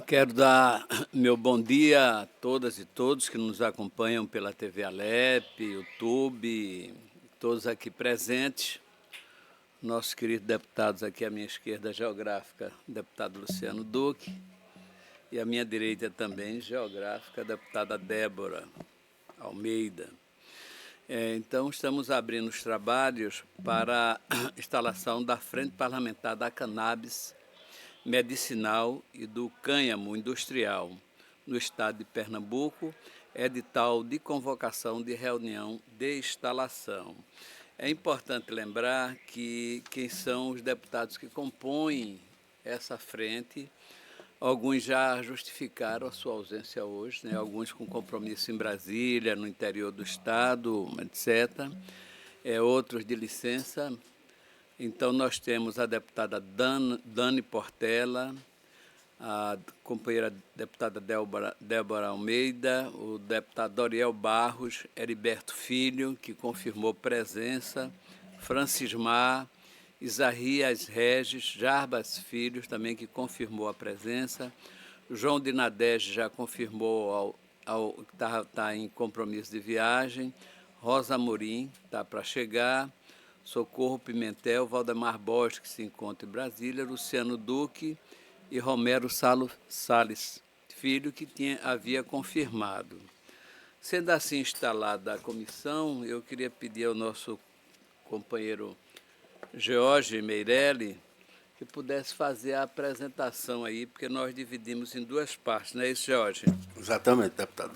Quero dar meu bom dia a todas e todos que nos acompanham pela TV Alep, YouTube, todos aqui presentes. Nossos queridos deputados aqui à minha esquerda geográfica, deputado Luciano Duque, e à minha direita também geográfica, deputada Débora Almeida. Então, estamos abrindo os trabalhos para a instalação da Frente Parlamentar da Cannabis Medicinal e do Cânhamo Industrial, no estado de Pernambuco, edital de convocação de reunião de instalação. É importante lembrar que quem são os deputados que compõem essa frente. Alguns já justificaram a sua ausência hoje, né? Alguns com compromisso em Brasília, no interior do estado, etc. Outros de licença. Então, nós temos a deputada Dani Portela, a companheira deputada Débora Almeida, o deputado Doriel Barros, Heriberto Filho, que confirmou presença, Francismar, Isaías Regis, Jarbas Filhos, também que confirmou a presença, João de Nadege já confirmou está em compromisso de viagem, Rosa Amorim está para chegar, Socorro Pimentel, Valdemar Borges, que se encontra em Brasília, Luciano Duque e Romero Salles Filho, que havia confirmado. Sendo assim instalada a comissão, eu queria pedir ao nosso companheiro George Meirelli que pudesse fazer a apresentação aí, porque nós dividimos em duas partes, não é isso, George? Exatamente, deputado.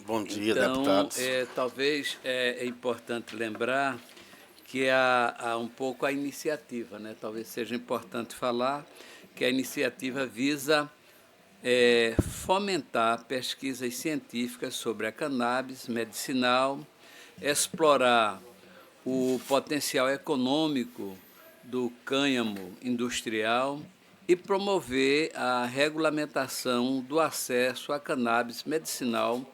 Bom dia, deputados. Talvez é importante lembrar que há um pouco a iniciativa, né? Talvez seja importante falar que a iniciativa visa fomentar pesquisas científicas sobre a cannabis medicinal, explorar o potencial econômico do cânhamo industrial e promover a regulamentação do acesso à cannabis medicinal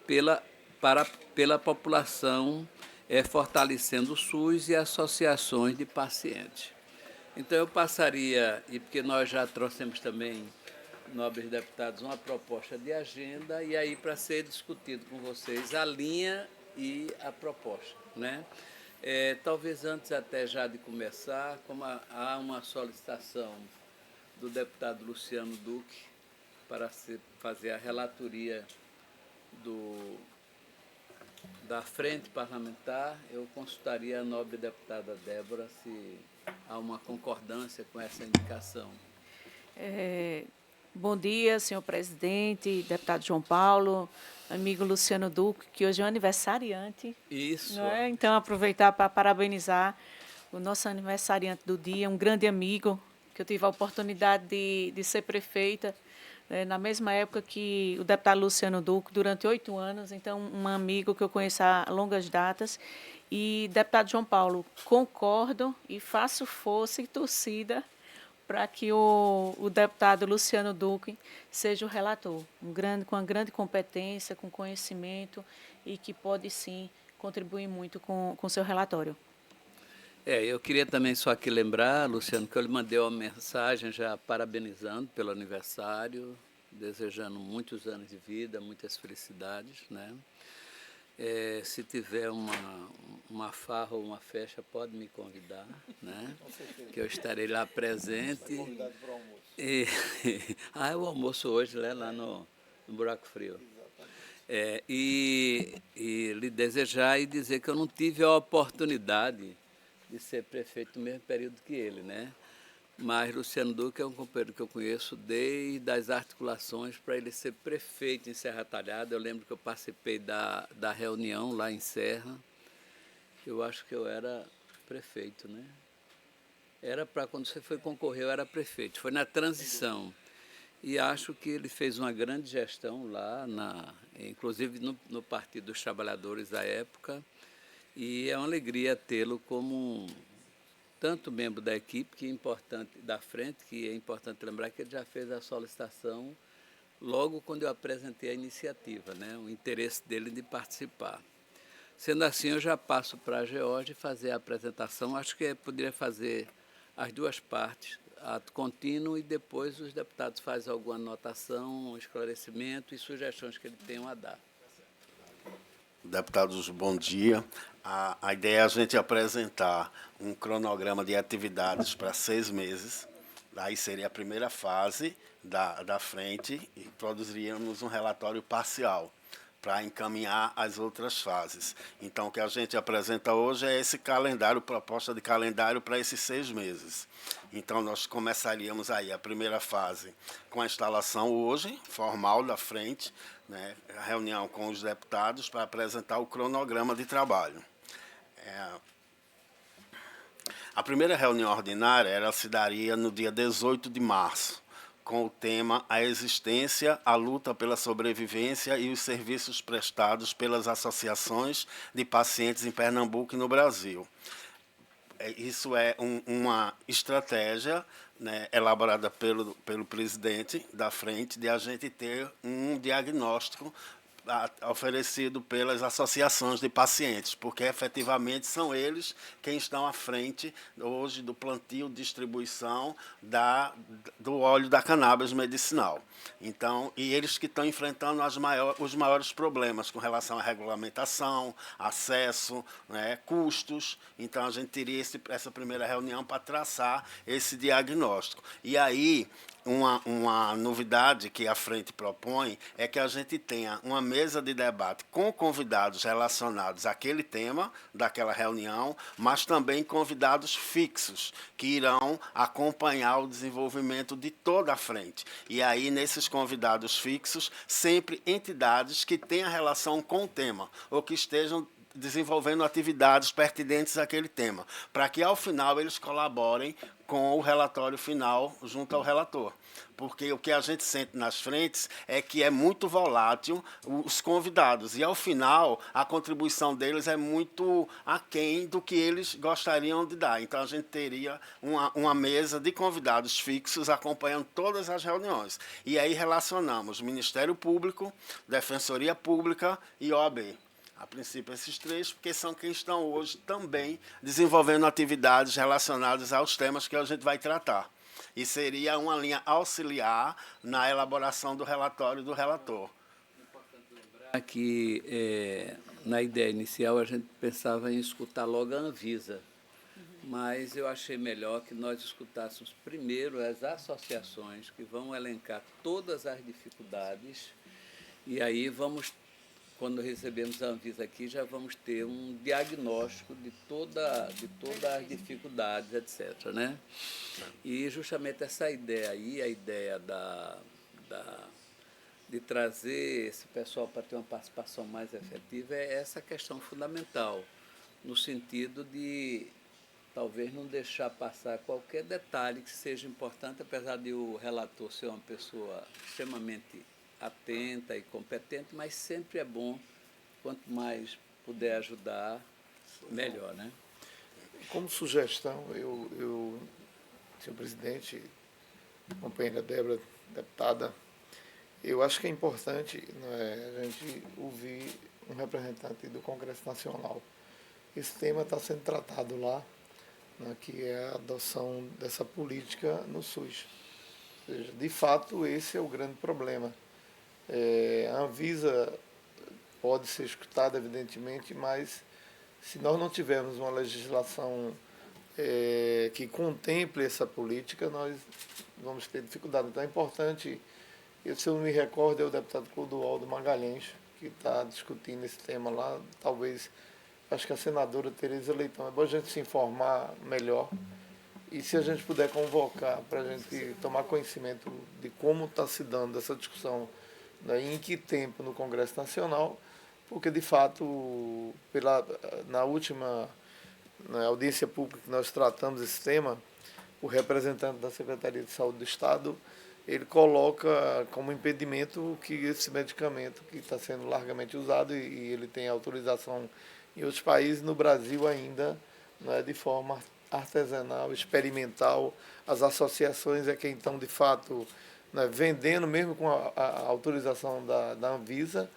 pela população, fortalecendo o SUS e associações de pacientes. Então, eu passaria, e porque nós já trouxemos também, nobres deputados, uma proposta de agenda, e aí para ser discutido com vocês a linha e a proposta, né? Talvez antes até já de começar, como há uma solicitação do deputado Luciano Duque para fazer a relatoria da frente parlamentar, eu consultaria a nobre deputada Débora se há uma concordância com essa indicação. Bom dia, senhor presidente, deputado João Paulo, amigo Luciano Duque, que hoje é um aniversariante. Isso. Não é? Então, aproveitar para parabenizar o nosso aniversariante do dia, um grande amigo, que eu tive a oportunidade de ser prefeita, né, na mesma época que o deputado Luciano Duque, durante 8 anos, então, um amigo que eu conheço há longas datas. E, deputado João Paulo, concordo e faço força e torcida para que o deputado Luciano Duque seja o relator, com uma grande competência, com conhecimento e que pode, sim, contribuir muito com o seu relatório. Eu queria também só aqui lembrar, Luciano, que eu lhe mandei uma mensagem já parabenizando pelo aniversário, desejando muitos anos de vida, muitas felicidades, né? Se tiver uma farra ou uma festa, pode me convidar, né? Que eu estarei lá presente. Convidado para o almoço. O almoço hoje, né, lá no Buraco Frio. E lhe desejar e dizer que eu não tive a oportunidade de ser prefeito no mesmo período que ele, né? Mas Luciano Duque é um companheiro que eu conheço desde as articulações para ele ser prefeito em Serra Talhada. Eu lembro que eu participei da reunião lá em Serra. Eu acho que eu era prefeito, né? Era para quando você foi concorrer, eu era prefeito. Foi na transição. E acho que ele fez uma grande gestão lá, inclusive no Partido dos Trabalhadores da época. E é uma alegria tê-lo como tanto membro da equipe, que é importante, da frente, que é importante lembrar que ele já fez a solicitação logo quando eu apresentei a iniciativa, né, o interesse dele de participar. Sendo assim, eu já passo para a George fazer a apresentação. Acho que poderia fazer as duas partes, ato contínuo e depois os deputados fazem alguma anotação, esclarecimento e sugestões que eles tenham a dar. Deputados, bom dia. A ideia é a gente apresentar um cronograma de atividades para 6 meses. Aí seria a primeira fase da frente e produziríamos um relatório parcial para encaminhar as outras fases. Então, o que a gente apresenta hoje é esse calendário, proposta de calendário para esses 6 meses. Então, nós começaríamos aí a primeira fase com a instalação hoje, formal da frente, né, a reunião com os deputados para apresentar o cronograma de trabalho. A primeira reunião ordinária ela se daria no dia 18 de março, com o tema A Existência, a Luta pela Sobrevivência e os Serviços Prestados pelas Associações de Pacientes em Pernambuco e no Brasil. Isso é uma estratégia, né, elaborada pelo presidente da frente, de a gente ter um diagnóstico oferecido pelas associações de pacientes, porque efetivamente são eles quem estão à frente hoje do plantio, distribuição do óleo da cannabis medicinal. Então, e eles que estão enfrentando os maiores problemas com relação à regulamentação, acesso, né, custos. Então, a gente teria essa primeira reunião para traçar esse diagnóstico. E aí, uma novidade que a frente propõe é que a gente tenha uma mesa de debate com convidados relacionados àquele tema daquela reunião, mas também convidados fixos que irão acompanhar o desenvolvimento de toda a frente. E aí, nesses convidados fixos, sempre entidades que tenham relação com o tema ou que estejam desenvolvendo atividades pertinentes àquele tema, para que, ao final, eles colaborem com o relatório final junto ao relator. Porque o que a gente sente nas frentes é que é muito volátil os convidados, e, ao final, a contribuição deles é muito aquém do que eles gostariam de dar. Então, a gente teria uma mesa de convidados fixos acompanhando todas as reuniões. E aí relacionamos Ministério Público, Defensoria Pública e OAB. A princípio, esses 3, porque são quem estão hoje também desenvolvendo atividades relacionadas aos temas que a gente vai tratar. E seria uma linha auxiliar na elaboração do relatório do relator. Aqui, na ideia inicial, a gente pensava em escutar logo a Anvisa, mas eu achei melhor que nós escutássemos primeiro as associações que vão elencar todas as dificuldades, e aí vamos, quando recebemos a Anvisa aqui, já vamos ter um diagnóstico de todas as dificuldades, etc., né? E justamente essa ideia aí, a ideia de trazer esse pessoal para ter uma participação mais efetiva, é essa questão fundamental, no sentido de talvez não deixar passar qualquer detalhe que seja importante, apesar de o relator ser uma pessoa extremamente atenta e competente, mas sempre é bom, quanto mais puder ajudar, melhor, né? Como sugestão, senhor presidente, companheira Débora, deputada, eu acho que é importante, né, a gente ouvir um representante do Congresso Nacional. Esse tema está sendo tratado lá, né, que é a adoção dessa política no SUS. Ou seja, de fato, esse é o grande problema. A Anvisa pode ser escutada, evidentemente, mas se nós não tivermos uma legislação que contemple essa política, nós vamos ter dificuldade. Então é importante, se eu não me recordo, é o deputado Clodoaldo Magalhães, que está discutindo esse tema lá, talvez, acho que a senadora Tereza Leitão. É bom a gente se informar melhor e se a gente puder convocar para a gente tomar conhecimento de como está se dando essa discussão, né, em que tempo no Congresso Nacional, porque, de fato, na última audiência pública que nós tratamos esse tema, o representante da Secretaria de Saúde do Estado, ele coloca como impedimento que esse medicamento, que está sendo largamente usado e ele tem autorização em outros países, no Brasil ainda, né, de forma artesanal, experimental, as associações é quem estão, de fato, né, vendendo, mesmo com a autorização da Anvisa,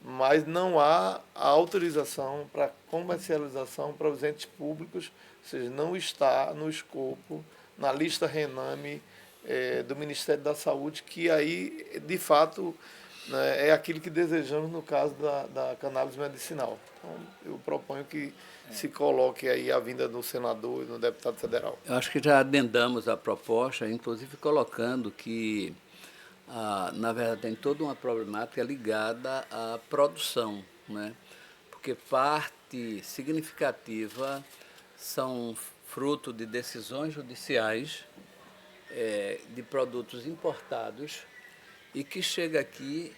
mas não há a autorização para comercialização para os entes públicos, ou seja, não está no escopo na lista Rename do Ministério da Saúde, que aí, de fato, né, é aquilo que desejamos no caso da cannabis medicinal. Então, eu proponho que se coloque aí a vinda do senador e do deputado federal. Eu acho que já adendamos a proposta, inclusive colocando que, na verdade, tem toda uma problemática ligada à produção, né? Porque parte significativa são fruto de decisões judiciais de produtos importados e que chega aqui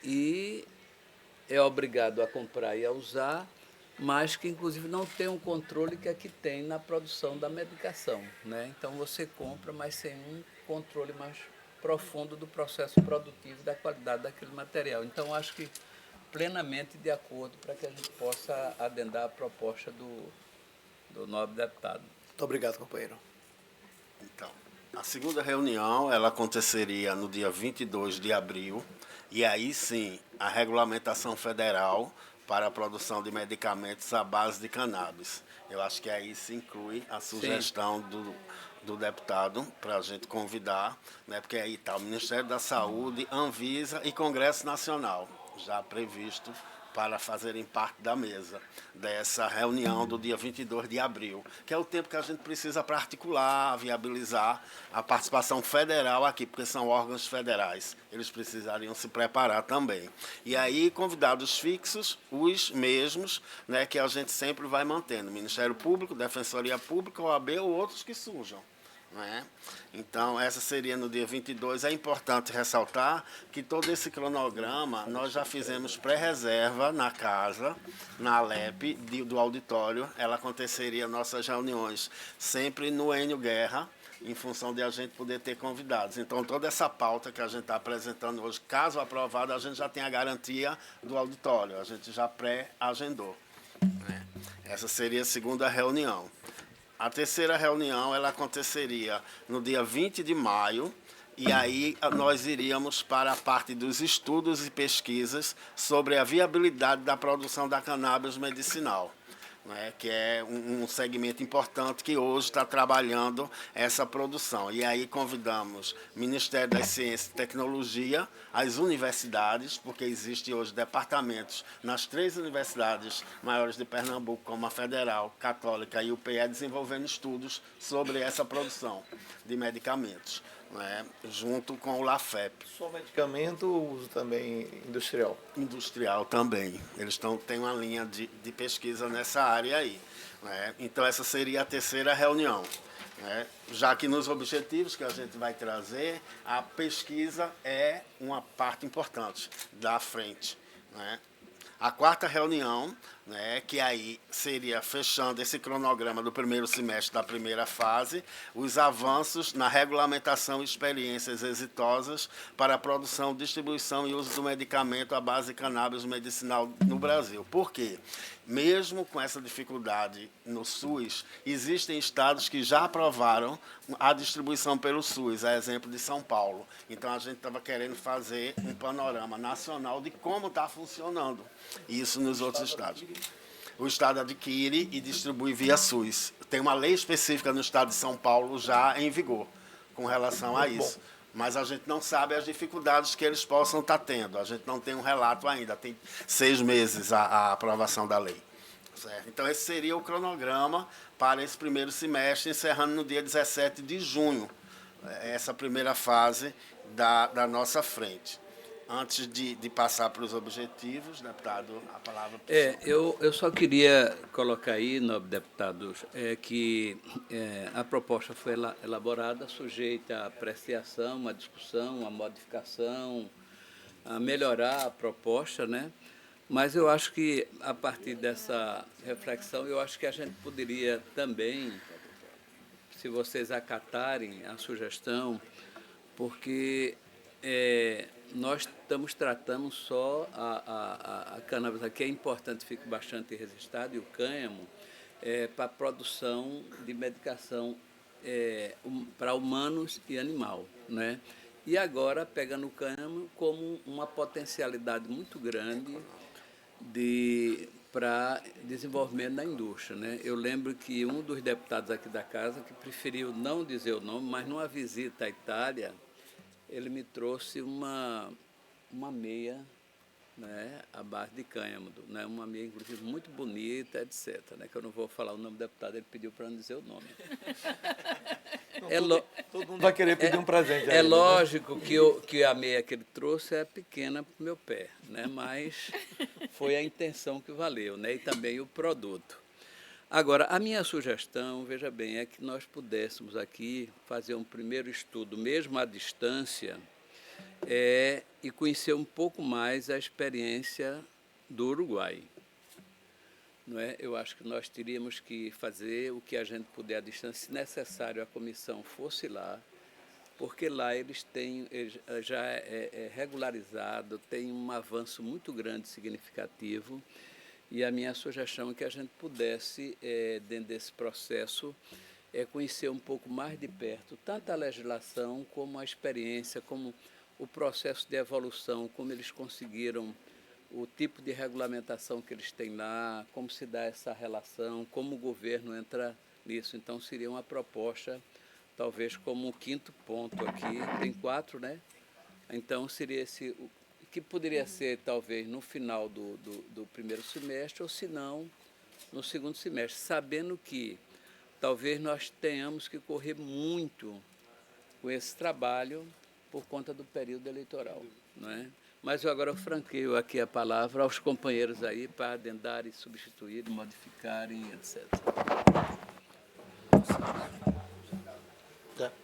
e é obrigado a comprar e a usar, mas que inclusive não tem um controle que aqui tem na produção da medicação, né? Então você compra, mas sem um controle mais profundo do processo produtivo e da qualidade daquele material. Então acho que plenamente de acordo para que a gente possa adendar a proposta do nobre deputado. Muito obrigado, companheiro. Então, a segunda reunião ela aconteceria no dia 22 de abril, e aí sim a regulamentação federal para a produção de medicamentos à base de cannabis. Eu acho que aí se inclui a sugestão do deputado para a gente convidar, né, porque aí está o Ministério da Saúde, Anvisa e Congresso Nacional, já previsto para fazerem parte da mesa dessa reunião do dia 22 de abril, que é o tempo que a gente precisa para articular, viabilizar a participação federal aqui, porque são órgãos federais. Eles precisariam se preparar também. E aí, convidados fixos, os mesmos, né, que a gente sempre vai mantendo, Ministério Público, Defensoria Pública, OAB ou outros que surjam. Né? Então, essa seria no dia 22. É importante ressaltar que todo esse cronograma nós já fizemos pré-reserva na casa, na Alep, do auditório. Ela aconteceria nossas reuniões sempre no Enio Guerra, em função de a gente poder ter convidados. Então, toda essa pauta que a gente está apresentando hoje, caso aprovada, a gente já tem a garantia do auditório, a gente já pré-agendou. Né? Essa seria a segunda reunião. A terceira reunião ela aconteceria no dia 20 de maio, e aí nós iríamos para a parte dos estudos e pesquisas sobre a viabilidade da produção da cannabis medicinal, né, que é um segmento importante que hoje está trabalhando essa produção. E aí convidamos o Ministério das Ciências e Tecnologia, as universidades, porque existem hoje departamentos nas 3 universidades maiores de Pernambuco, como a Federal, Católica e o UPE, desenvolvendo estudos sobre essa produção de medicamentos, né, junto com o LAFEP. Só medicamento ou uso também industrial? Industrial também. Eles têm uma linha de pesquisa nessa área aí. Né? Então, essa seria a terceira reunião. Né? Já que nos objetivos que a gente vai trazer, a pesquisa é uma parte importante da frente. Né? A quarta reunião, né, que aí seria fechando esse cronograma do primeiro semestre da primeira fase, os avanços na regulamentação e experiências exitosas para a produção, distribuição e uso do medicamento à base de cannabis medicinal no Brasil. Por quê? Mesmo com essa dificuldade no SUS, existem estados que já aprovaram a distribuição pelo SUS, a exemplo de São Paulo. Então, a gente estava querendo fazer um panorama nacional de como está funcionando isso nos outros estados. O estado adquire e distribui via SUS. Tem uma lei específica no estado de São Paulo já em vigor com relação a isso. Mas a gente não sabe as dificuldades que eles possam estar tendo. A gente não tem um relato ainda. Tem 6 meses a aprovação da lei. Certo? Então, esse seria o cronograma para esse primeiro semestre, encerrando no dia 17 de junho, essa primeira fase da nossa frente. Antes de passar para os objetivos, deputado, a palavra... Eu só queria colocar aí, nobre deputado, que a proposta foi elaborada, sujeita a apreciação, a discussão, a modificação, a melhorar a proposta, né? Mas eu acho que, a partir dessa reflexão, eu acho que a gente poderia também, se vocês acatarem a sugestão, porque nós estamos tratando só a cannabis aqui, é importante, fique bastante registrado, e o cânhamo, para a produção de medicação para humanos e animal, né? E agora pegando o cânhamo como uma potencialidade muito grande de para desenvolvimento da indústria, né? Eu lembro que um dos deputados aqui da casa, que preferiu não dizer o nome, mas numa visita à Itália, ele me trouxe uma meia, né, à base de cânhamo, né, uma meia, inclusive, muito bonita, etc., né, que eu não vou falar o nome do deputado, ele pediu para não dizer o nome. Todo mundo vai querer pedir um presente. É lógico que a meia que ele trouxe é pequena para o meu pé, né, mas foi a intenção que valeu, né, e também o produto. Agora, a minha sugestão, veja bem, é que nós pudéssemos aqui fazer um primeiro estudo, mesmo à distância, e conhecer um pouco mais a experiência do Uruguai. Não é? Eu acho que nós teríamos que fazer o que a gente puder à distância, se necessário a comissão fosse lá, porque lá eles já é regularizado, tem um avanço muito grande, significativo, e a minha sugestão é que a gente pudesse, dentro desse processo, conhecer um pouco mais de perto, tanto a legislação como a experiência, como o processo de evolução, como eles conseguiram, o tipo de regulamentação que eles têm lá, como se dá essa relação, como o governo entra nisso. Então, seria uma proposta, talvez como o quinto ponto aqui, tem 4, né? Então, seria esse, que poderia ser, talvez, no final do primeiro semestre, ou se não, no segundo semestre, sabendo que talvez nós tenhamos que correr muito com esse trabalho por conta do período eleitoral, não é? Mas eu agora franqueio aqui a palavra aos companheiros aí para adendarem, substituírem, modificarem, etc.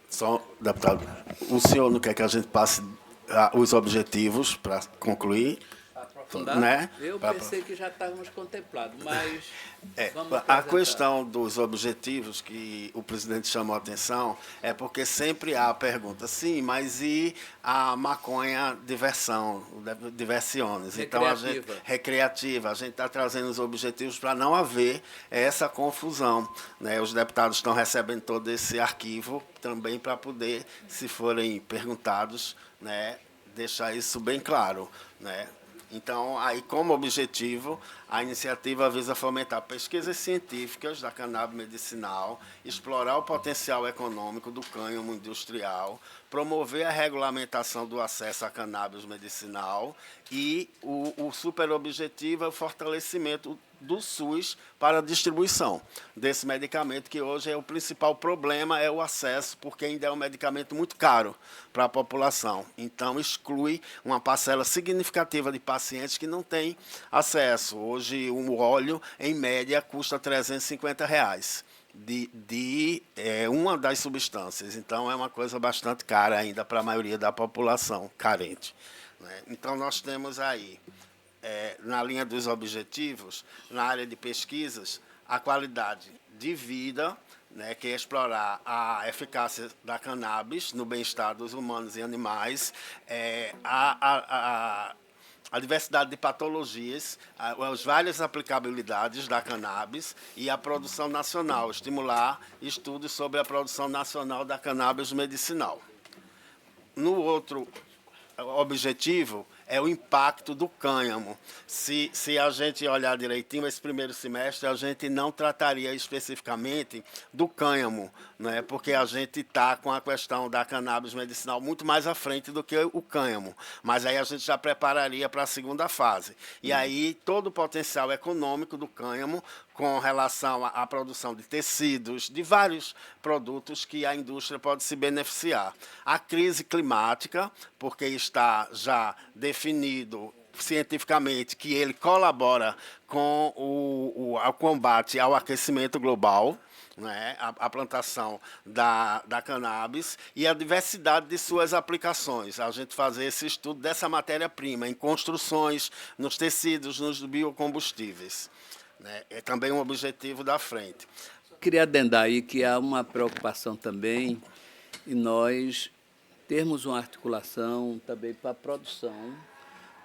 Só, deputado, o senhor não quer que a gente passe os objetivos para concluir? Aprofundar? Né? Eu pensei que já estávamos contemplados, mas vamos a apresentar. questão dos objetivos que o presidente chamou a atenção é porque sempre há a pergunta, sim, mas e a maconha diversão, diversiones? Então, recreativa. A gente está trazendo os objetivos para não haver essa confusão, né? Os deputados estão recebendo todo esse arquivo também para poder, se forem perguntados, né, deixar isso bem claro, né? Então, aí, como objetivo, a iniciativa visa fomentar pesquisas científicas da cannabis medicinal, explorar o potencial econômico do cânhamo industrial, promover a regulamentação do acesso à cannabis medicinal e o superobjetivo é o fortalecimento do SUS para a distribuição desse medicamento, que hoje é o principal problema, é o acesso, porque ainda é um medicamento muito caro para a população. Então, exclui uma parcela significativa de pacientes que não têm acesso. Hoje, um óleo, em média, custa R$350 de uma das substâncias. Então, é uma coisa bastante cara ainda para a maioria da população carente, né? Então, nós temos aí, na linha dos objetivos, na área de pesquisas, a qualidade de vida, né, que é explorar a eficácia da cannabis no bem-estar dos humanos e animais, a diversidade de patologias, as várias aplicabilidades da cannabis e a produção nacional, estimular estudos sobre a produção nacional da cannabis medicinal. No outro objetivo é o impacto do cânhamo. Se a gente olhar direitinho, esse primeiro semestre, a gente não trataria especificamente do cânhamo, né? Porque a gente está com a questão da cannabis medicinal muito mais à frente do que o cânhamo. Mas aí a gente já prepararia para a segunda fase. E aí todo o potencial econômico do cânhamo com relação à produção de tecidos, de vários produtos que a indústria pode se beneficiar. A crise climática, porque está já definido cientificamente que ele colabora com o combate ao aquecimento global, né, a plantação da cannabis e a diversidade de suas aplicações. A gente fazer esse estudo dessa matéria-prima em construções, nos tecidos, nos biocombustíveis, né? É também um objetivo da frente. Queria adendar aí que há uma preocupação também em nós termos uma articulação também para a produção,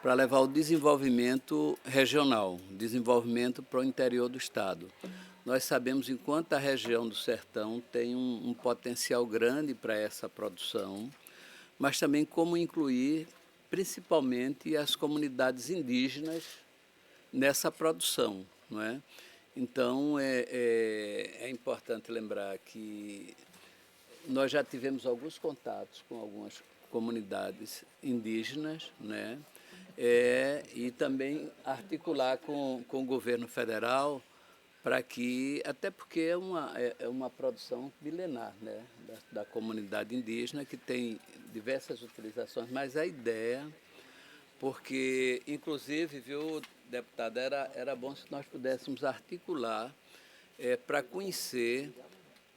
para levar o desenvolvimento regional, desenvolvimento para o interior do Estado. Nós sabemos, enquanto a região do Sertão tem um potencial grande para essa produção, mas também como incluir principalmente as comunidades indígenas nessa produção, não é? Então, é importante lembrar que nós já tivemos alguns contatos com algumas comunidades indígenas, né? E também articular com o governo federal para que, até porque é uma produção milenar, né? Da comunidade indígena, que tem diversas utilizações, mas a ideia, porque, inclusive, viu, deputada, era bom se nós pudéssemos articular para conhecer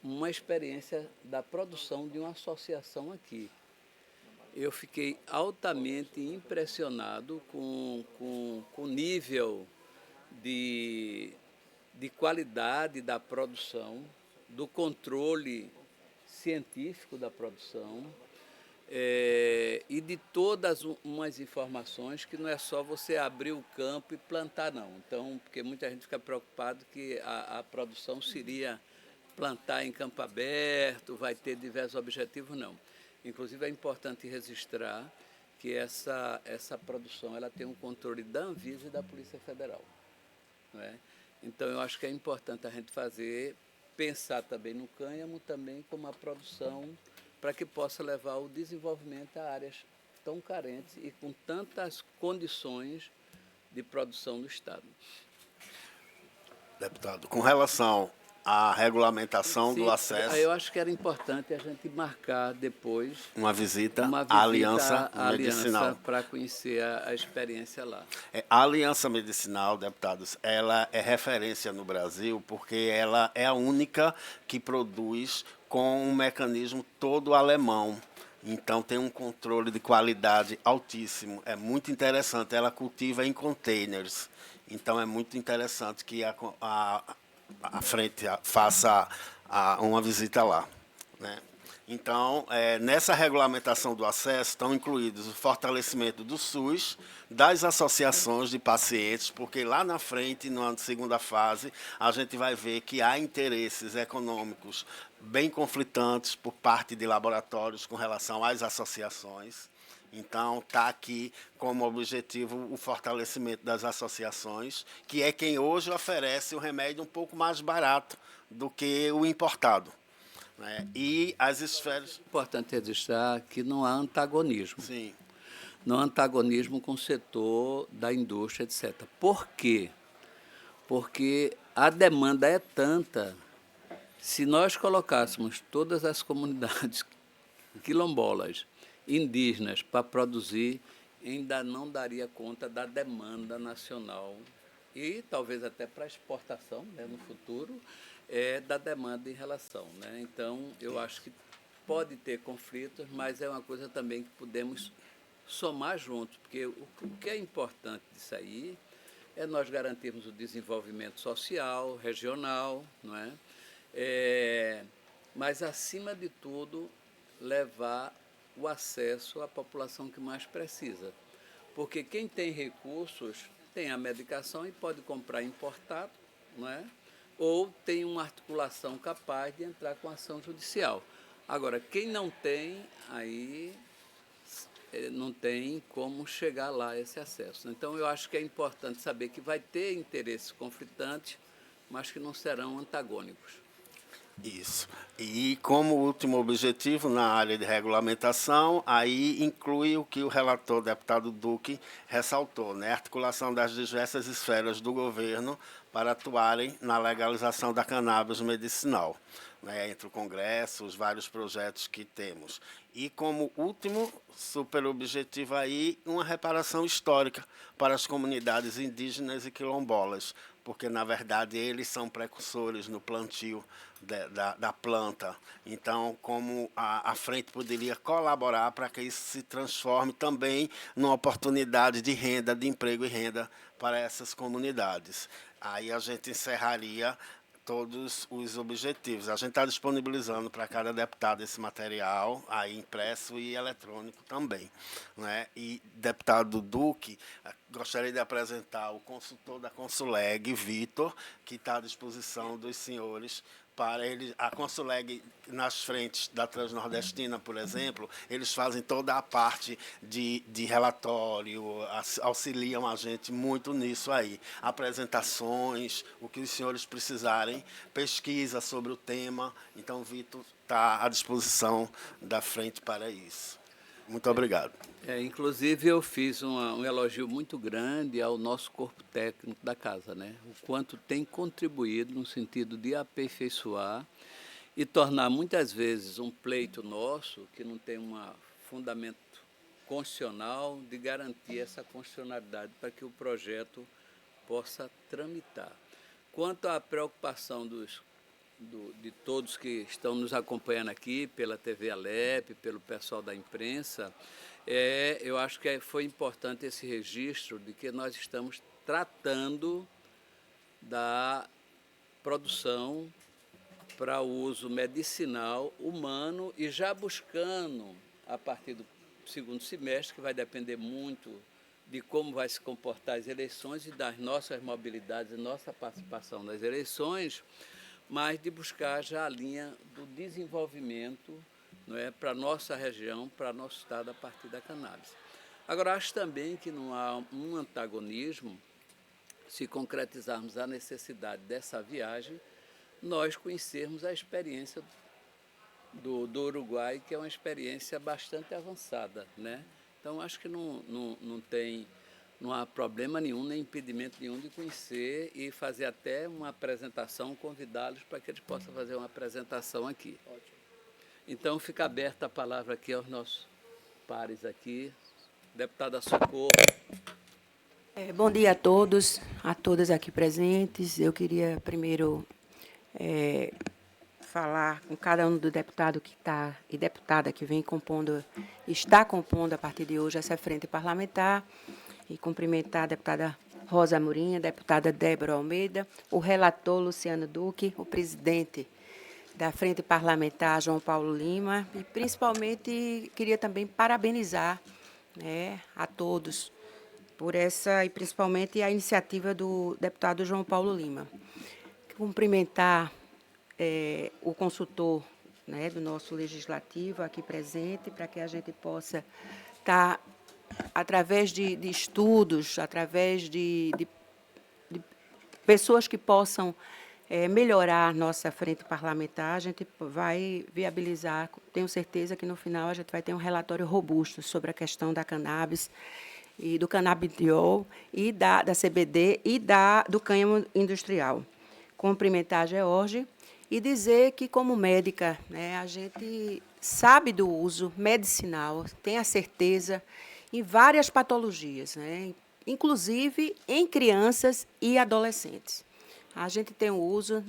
uma experiência da produção de uma associação aqui. Eu fiquei altamente impressionado com o nível de qualidade da produção, do controle científico da produção, e de todas umas informações que não é só você abrir o campo e plantar, não. Então, porque muita gente fica preocupada que a produção seria plantar em campo aberto, vai ter diversos objetivos, não. Inclusive, é importante registrar que essa produção ela tem um controle da Anvisa e da Polícia Federal, não é? Então, eu acho que é importante a gente pensar também no cânhamo, também como uma produção para que possa levar o desenvolvimento a áreas tão carentes e com tantas condições de produção do Estado. Deputado, com relação à regulamentação do acesso... Eu acho que era importante a gente marcar depois uma visita à Aliança Medicinal para conhecer a experiência lá. A Aliança Medicinal, deputados, ela é referência no Brasil porque ela é a única que produz com um mecanismo todo alemão. Então, tem um controle de qualidade altíssimo. É muito interessante. Ela cultiva em containers. Então, é muito interessante que a frente faça uma visita lá, né? Então, nessa regulamentação do acesso estão incluídos o fortalecimento do SUS, das associações de pacientes, porque lá na frente, na segunda fase, a gente vai ver que há interesses econômicos bem conflitantes por parte de laboratórios com relação às associações. Então, está aqui como objetivo o fortalecimento das associações, que é quem hoje oferece o remédio um pouco mais barato do que o importado, né? E as esferas... É importante registrar que não há antagonismo. Sim. Não há antagonismo com o setor da indústria, etc. Por quê? Porque a demanda é tanta. Se nós colocássemos todas as comunidades quilombolas, indígenas, para produzir, ainda não daria conta da demanda nacional e talvez até para exportação, né, no futuro, da demanda em relação, né? Então, eu acho que pode ter conflitos, mas é uma coisa também que podemos somar juntos, porque o que é importante disso aí é nós garantirmos o desenvolvimento social, regional, não é? Mas, acima de tudo, levar o acesso à população que mais precisa. Porque quem tem recursos tem a medicação e pode comprar importado, não é? Ou tem uma articulação capaz de entrar com ação judicial. Agora, quem não tem, aí não tem como chegar lá a esse acesso. Então, eu acho que é importante saber que vai ter interesses conflitantes, mas que não serão antagônicos. Isso. E como último objetivo na área de regulamentação, aí inclui o que o relator, deputado Duque, ressaltou, né? A articulação das diversas esferas do governo para atuarem na legalização da cannabis medicinal, né? Entre o Congresso, os vários projetos que temos. E como último super objetivo aí, uma reparação histórica para as comunidades indígenas e quilombolas, porque, na verdade, eles são precursores no plantio da planta. Então, como a frente poderia colaborar para que isso se transforme também numa oportunidade de renda, de emprego e renda para essas comunidades. Aí a gente encerraria todos os objetivos. A gente está disponibilizando para cada deputado esse material, aí impresso e eletrônico também, né? E, deputado Duque, gostaria de apresentar o consultor da Consuleg, Vitor, que está à disposição dos senhores para ele, a Consuleg, nas frentes da Transnordestina, por exemplo, eles fazem toda a parte de relatório, auxiliam a gente muito nisso aí. Apresentações, o que os senhores precisarem, pesquisa sobre o tema. Então, o Vitor está à disposição da frente para isso. Muito obrigado. Inclusive, eu fiz um elogio muito grande ao nosso corpo técnico da casa, né? O quanto tem contribuído no sentido de aperfeiçoar e tornar, muitas vezes, um pleito nosso, que não tem um fundamento constitucional, de garantir essa constitucionalidade para que o projeto possa tramitar. Quanto à preocupação de todos que estão nos acompanhando aqui, pela TV Alep, pelo pessoal da imprensa, eu acho que foi importante esse registro de que nós estamos tratando da produção para uso medicinal humano e já buscando, a partir do segundo semestre, que vai depender muito de como vai se comportar as eleições e das nossas mobilidades e nossa participação nas eleições, mas de buscar já a linha do desenvolvimento, não é, para a nossa região, para nosso estado, a partir da cannabis. Agora, acho também que não há um antagonismo se concretizarmos a necessidade dessa viagem, nós conhecermos a experiência do Uruguai, que é uma experiência bastante avançada, né? Então, acho que não há problema nenhum, nem impedimento nenhum de conhecer e fazer até uma apresentação, convidá-los para que eles possam fazer uma apresentação aqui. Ótimo. Então, fica aberta a palavra aqui aos nossos pares aqui. Deputada Socorro. Bom dia a todos, a todas aqui presentes. Eu queria primeiro falar com cada um do deputado que está e deputada que está compondo a partir de hoje essa frente parlamentar e cumprimentar a deputada Rosa Amorim, a deputada Débora Almeida, o relator Luciano Duque, o presidente da Frente Parlamentar João Paulo Lima e, principalmente, queria também parabenizar, né, a todos por essa e principalmente a iniciativa do deputado João Paulo Lima. Cumprimentar o consultor, né, do nosso legislativo aqui presente, para que a gente possa estar, através de estudos, através de pessoas que possam melhorar nossa frente parlamentar, a gente vai viabilizar, tenho certeza que no final a gente vai ter um relatório robusto sobre a questão da cannabis e do canabidiol e da CBD e do cânhamo industrial. Cumprimentar a George e dizer que, como médica, né, a gente sabe do uso medicinal, tem a certeza em várias patologias, né, inclusive em crianças e adolescentes. A gente tem o uso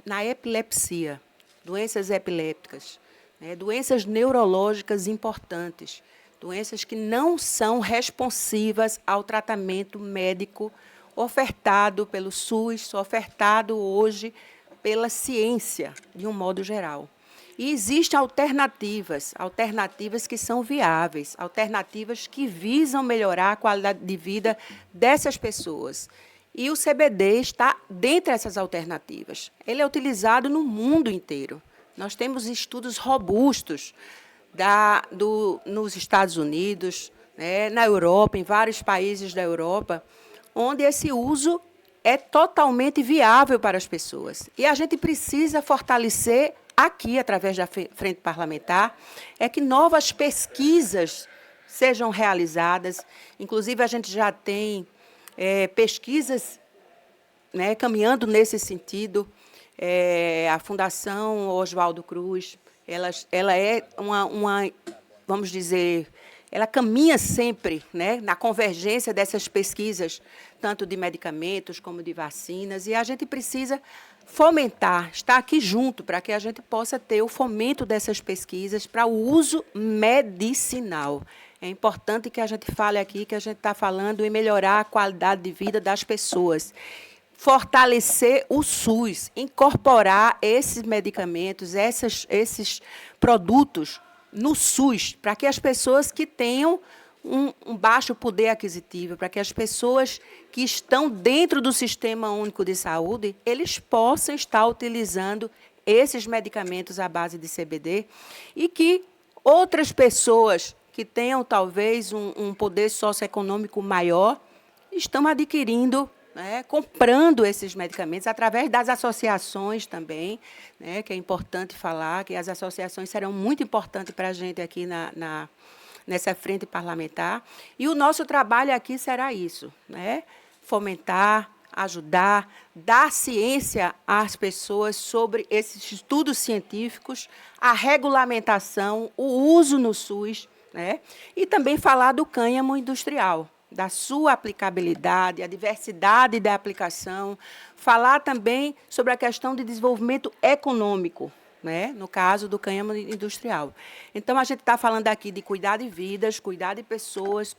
na epilepsia, doenças epilépticas, né, doenças neurológicas importantes, doenças que não são responsivas ao tratamento médico ofertado pelo SUS, ofertado hoje pela ciência, de um modo geral. E existem alternativas que são viáveis, alternativas que visam melhorar a qualidade de vida dessas pessoas. E o CBD está dentre essas alternativas. Ele é utilizado no mundo inteiro. Nós temos estudos robustos nos Estados Unidos, né, na Europa, em vários países da Europa, onde esse uso é totalmente viável para as pessoas. E a gente precisa fortalecer aqui, através da Frente Parlamentar, que novas pesquisas sejam realizadas. Inclusive, a gente já tem pesquisas, né, caminhando nesse sentido. A Fundação Oswaldo Cruz, ela é vamos dizer, ela caminha sempre, né, na convergência dessas pesquisas, tanto de medicamentos como de vacinas, e a gente precisa fomentar, estar aqui junto, para que a gente possa ter o fomento dessas pesquisas para o uso medicinal. É importante que a gente fale aqui que a gente está falando em melhorar a qualidade de vida das pessoas, fortalecer o SUS, incorporar esses medicamentos, esses produtos no SUS, para que as pessoas que tenham um baixo poder aquisitivo, para que as pessoas que estão dentro do Sistema Único de Saúde, eles possam estar utilizando esses medicamentos à base de CBD e que outras pessoas que tenham talvez um poder socioeconômico maior estão adquirindo, né, comprando esses medicamentos através das associações também, né, que é importante falar que as associações serão muito importantes para a gente aqui nessa frente parlamentar. E o nosso trabalho aqui será isso, né, fomentar, ajudar, dar ciência às pessoas sobre esses estudos científicos, a regulamentação, o uso no SUS, né, e também falar do cânhamo industrial, da sua aplicabilidade, a diversidade da aplicação, falar também sobre a questão de desenvolvimento econômico, né, no caso do cânhamo industrial. Então, a gente está falando aqui de cuidar de vidas, cuidar de pessoas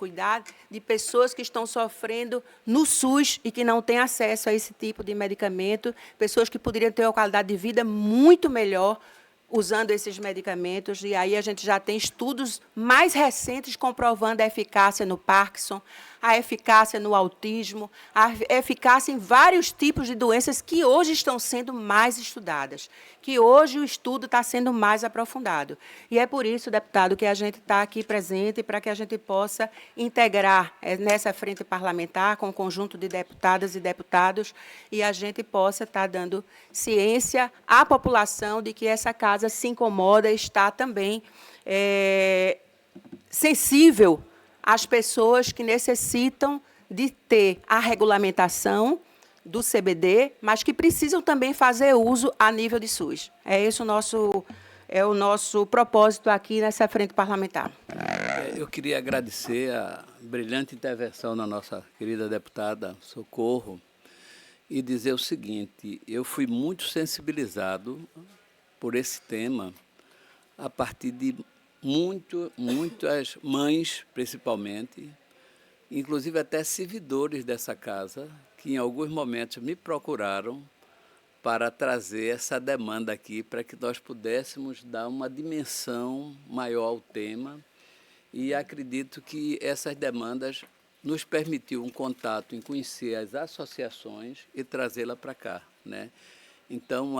que estão sofrendo no SUS e que não têm acesso a esse tipo de medicamento, pessoas que poderiam ter uma qualidade de vida muito melhor usando esses medicamentos, e aí a gente já tem estudos mais recentes comprovando a eficácia no Parkinson, a eficácia no autismo, a eficácia em vários tipos de doenças que hoje estão sendo mais estudadas, que hoje o estudo está sendo mais aprofundado. E é por isso, deputado, que a gente está aqui presente para que a gente possa integrar nessa frente parlamentar com um conjunto de deputadas e deputados e a gente possa estar dando ciência à população de que essa casa se incomoda e está também sensível às pessoas que necessitam de ter a regulamentação do CBD, mas que precisam também fazer uso a nível de SUS. É esse o nosso propósito aqui nessa frente parlamentar. Eu queria agradecer a brilhante intervenção da nossa querida deputada Socorro e dizer o seguinte: eu fui muito sensibilizado por esse tema a partir de muitas mães, principalmente, inclusive até servidores dessa casa, que em alguns momentos me procuraram para trazer essa demanda aqui, para que nós pudéssemos dar uma dimensão maior ao tema. E acredito que essas demandas nos permitiu um contato em conhecer as associações e trazê-la para cá, né? Então,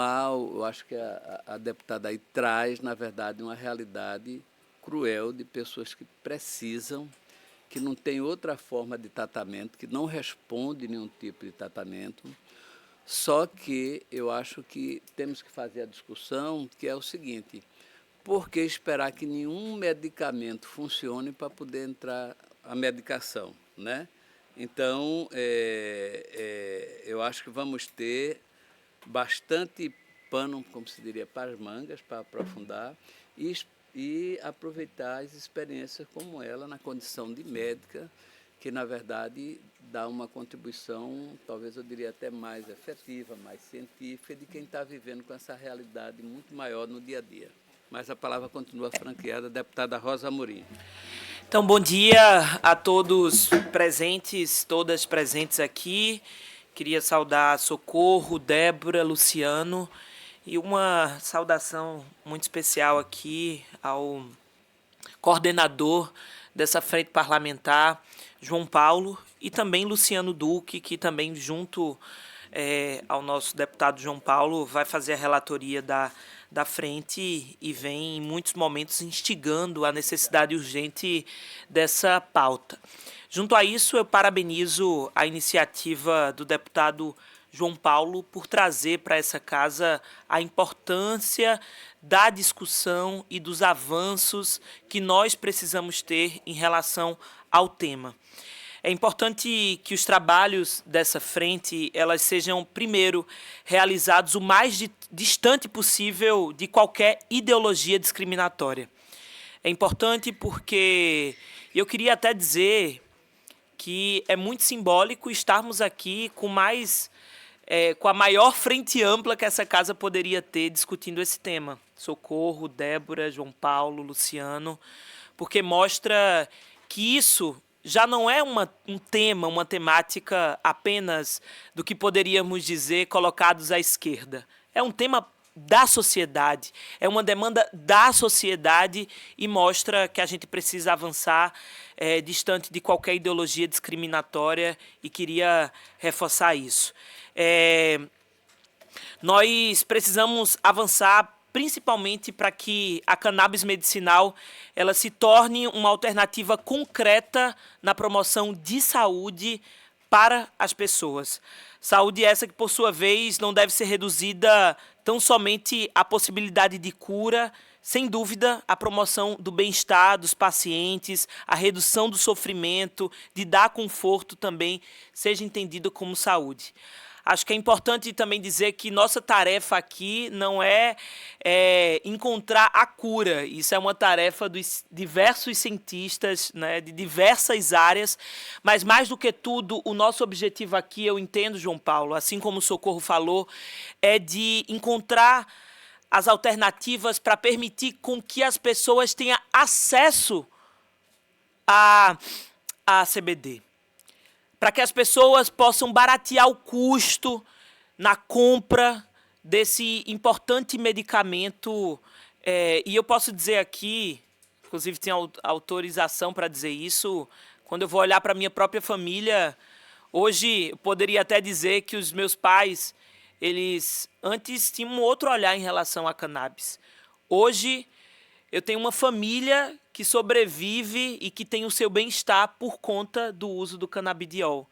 eu acho que a deputada aí traz, na verdade, uma realidade cruel de pessoas que precisam, que não tem outra forma de tratamento, que não responde nenhum tipo de tratamento. Só que eu acho que temos que fazer a discussão, que é o seguinte: por que esperar que nenhum medicamento funcione para poder entrar a medicação, né? Então, eu acho que vamos ter bastante pano, como se diria, para as mangas, para aprofundar e aproveitar as experiências como ela, na condição de médica, que, na verdade, dá uma contribuição, talvez eu diria até mais efetiva, mais científica, de quem está vivendo com essa realidade muito maior no dia a dia. Mas a palavra continua franqueada, deputada Rosa Amorim. Então, bom dia a todos presentes, todas presentes aqui. Queria saudar Socorro, Débora, Luciano e uma saudação muito especial aqui ao coordenador dessa frente parlamentar, João Paulo, e também Luciano Duque, que também, junto ao nosso deputado João Paulo, vai fazer a relatoria da frente e vem, em muitos momentos, instigando a necessidade urgente dessa pauta. Junto a isso, eu parabenizo a iniciativa do deputado João Paulo por trazer para essa casa a importância da discussão e dos avanços que nós precisamos ter em relação ao tema. É importante que os trabalhos dessa frente elas sejam, primeiro, realizados o mais distante possível de qualquer ideologia discriminatória. É importante porque eu queria até dizer que é muito simbólico estarmos aqui com a maior frente ampla que essa casa poderia ter discutindo esse tema. Socorro, Débora, João Paulo, Luciano, porque mostra que isso já não é um tema, uma temática apenas do que poderíamos dizer colocados à esquerda. É um tema da sociedade, é uma demanda da sociedade e mostra que a gente precisa avançar distante de qualquer ideologia discriminatória e queria reforçar isso. nós precisamos avançar principalmente para que a cannabis medicinal ela se torne uma alternativa concreta na promoção de saúde para as pessoas. Saúde essa que, por sua vez, não deve ser reduzida tão somente à possibilidade de cura, sem dúvida, a promoção do bem-estar dos pacientes, a redução do sofrimento, de dar conforto também, seja entendido como saúde. Acho que é importante também dizer que nossa tarefa aqui não é encontrar a cura. Isso é uma tarefa dos diversos cientistas, né, de diversas áreas, mas mais do que tudo, o nosso objetivo aqui, eu entendo, João Paulo, assim como o Socorro falou, é de encontrar as alternativas para permitir com que as pessoas tenham acesso a CBD. Para que as pessoas possam baratear o custo na compra desse importante medicamento. E eu posso dizer aqui, inclusive tenho autorização para dizer isso, quando eu vou olhar para a minha própria família, hoje eu poderia até dizer que os meus pais, eles antes tinham um outro olhar em relação à cannabis. Hoje eu tenho uma família que sobrevive e que tem o seu bem-estar por conta do uso do canabidiol.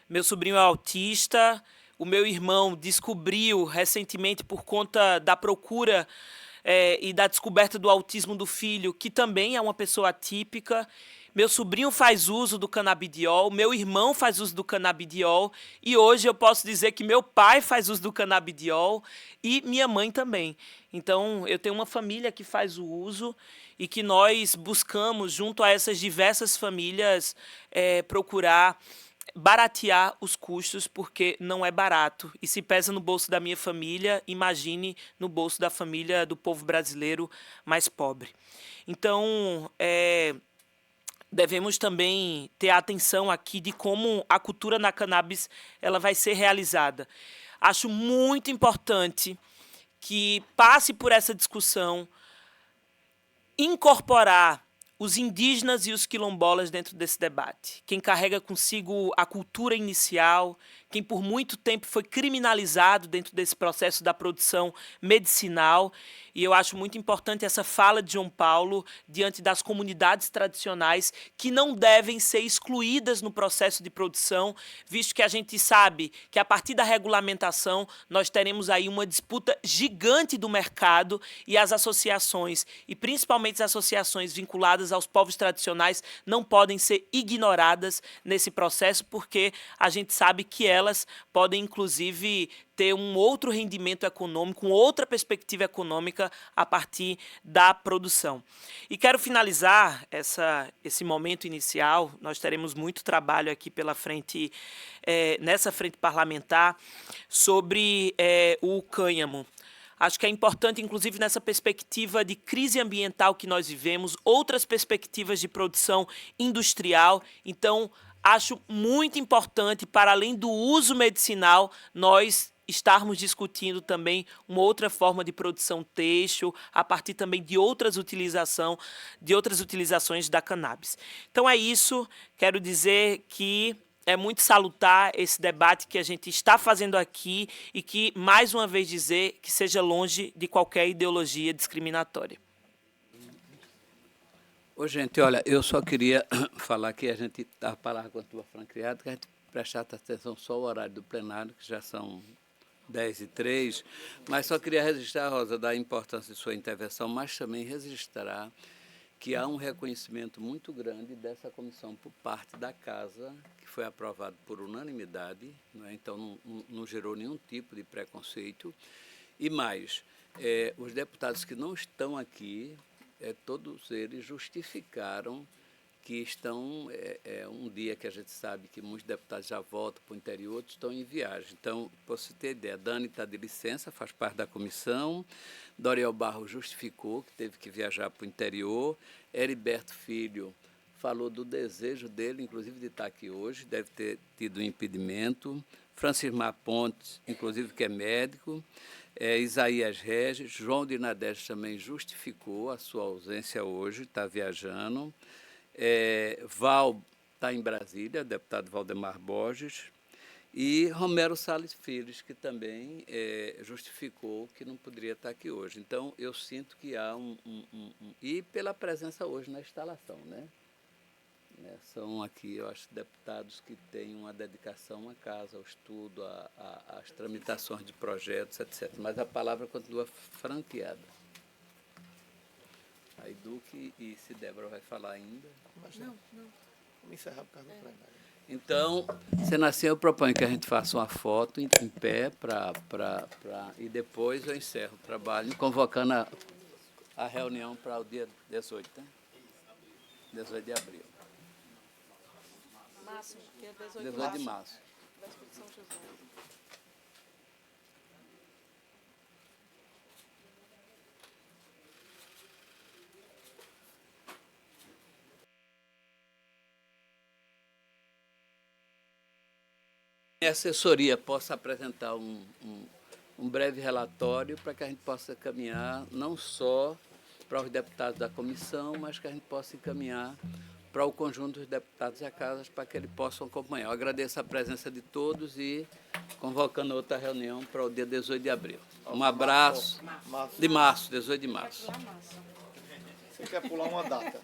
Meu sobrinho é autista, o meu irmão descobriu recentemente por conta da procura e da descoberta do autismo do filho, que também é uma pessoa atípica. Meu sobrinho faz uso do canabidiol, meu irmão faz uso do canabidiol e hoje eu posso dizer que meu pai faz uso do canabidiol e minha mãe também. Então, eu tenho uma família que faz o uso e que nós buscamos, junto a essas diversas famílias, procurar baratear os custos, porque não é barato. E se pesa no bolso da minha família, imagine no bolso da família do povo brasileiro mais pobre. Então, devemos também ter atenção aqui de como a cultura na cannabis ela vai ser realizada. Acho muito importante que passe por essa discussão, incorporar os indígenas e os quilombolas dentro desse debate. Quem carrega consigo a cultura inicial, quem por muito tempo foi criminalizado dentro desse processo da produção medicinal. E eu acho muito importante essa fala de João Paulo diante das comunidades tradicionais que não devem ser excluídas no processo de produção, visto que a gente sabe que a partir da regulamentação nós teremos aí uma disputa gigante do mercado e as associações, e principalmente as associações vinculadas aos povos tradicionais, não podem ser ignoradas nesse processo, porque a gente sabe que elas podem, inclusive, ter um outro rendimento econômico, uma outra perspectiva econômica a partir da produção. E quero finalizar esse momento inicial, nós teremos muito trabalho aqui pela frente, nessa frente parlamentar, sobre o cânhamo. Acho que é importante, inclusive, nessa perspectiva de crise ambiental que nós vivemos, outras perspectivas de produção industrial. Então, acho muito importante, para além do uso medicinal, nós estarmos discutindo também uma outra forma de produção têxtil, a partir também de outras utilizações da cannabis. Então é isso, quero dizer que é muito salutar esse debate que a gente está fazendo aqui e que, mais uma vez, dizer que seja longe de qualquer ideologia discriminatória. Ô, gente, olha, eu só queria falar que a gente estava falando com a tua franqueada, que a gente prestasse atenção só ao horário do plenário, que já são 10h03, mas só queria registrar, Rosa, da importância de sua intervenção, mas também registrar que há um reconhecimento muito grande dessa comissão por parte da Casa, que foi aprovado por unanimidade, né? Então não gerou nenhum tipo de preconceito. E mais, os deputados que não estão aqui, todos eles justificaram que estão, um dia que a gente sabe que muitos deputados já voltam para o interior, outros estão em viagem. Então, para você ter ideia, Dani está de licença, faz parte da comissão, Doriel Barro justificou que teve que viajar para o interior, Heriberto Filho falou do desejo dele, inclusive, de estar aqui hoje, deve ter tido um impedimento, Francismar Pontes, inclusive, que é médico, Isaías Regis, João de Nadeste também justificou a sua ausência hoje, está viajando, Val está em Brasília, deputado Valdemar Borges, E Romero Salles Filho, que também justificou que não poderia estar aqui hoje. Então, eu sinto que há E pela presença hoje na instalação, né? São aqui, eu acho, deputados que têm uma dedicação à casa, ao estudo, às tramitações de projetos, etc. Mas a palavra continua franqueada. Aí Duque e se Débora vai falar ainda. Não. Vamos encerrar por causa do plenário. Então, sendo assim, eu proponho que a gente faça uma foto em pé e depois eu encerro o trabalho, convocando a reunião para o dia 18, né? 18 de abril. Máximo, dia 18 de março. Da São José. A assessoria possa apresentar um breve relatório para que a gente possa caminhar não só para os deputados da comissão, mas que a gente possa encaminhar para o conjunto dos deputados e a casa para que eles possam acompanhar. Eu agradeço a presença de todos e convocando outra reunião para o dia 18 de abril. Um abraço. De março, 18 de março. Você quer pular uma data?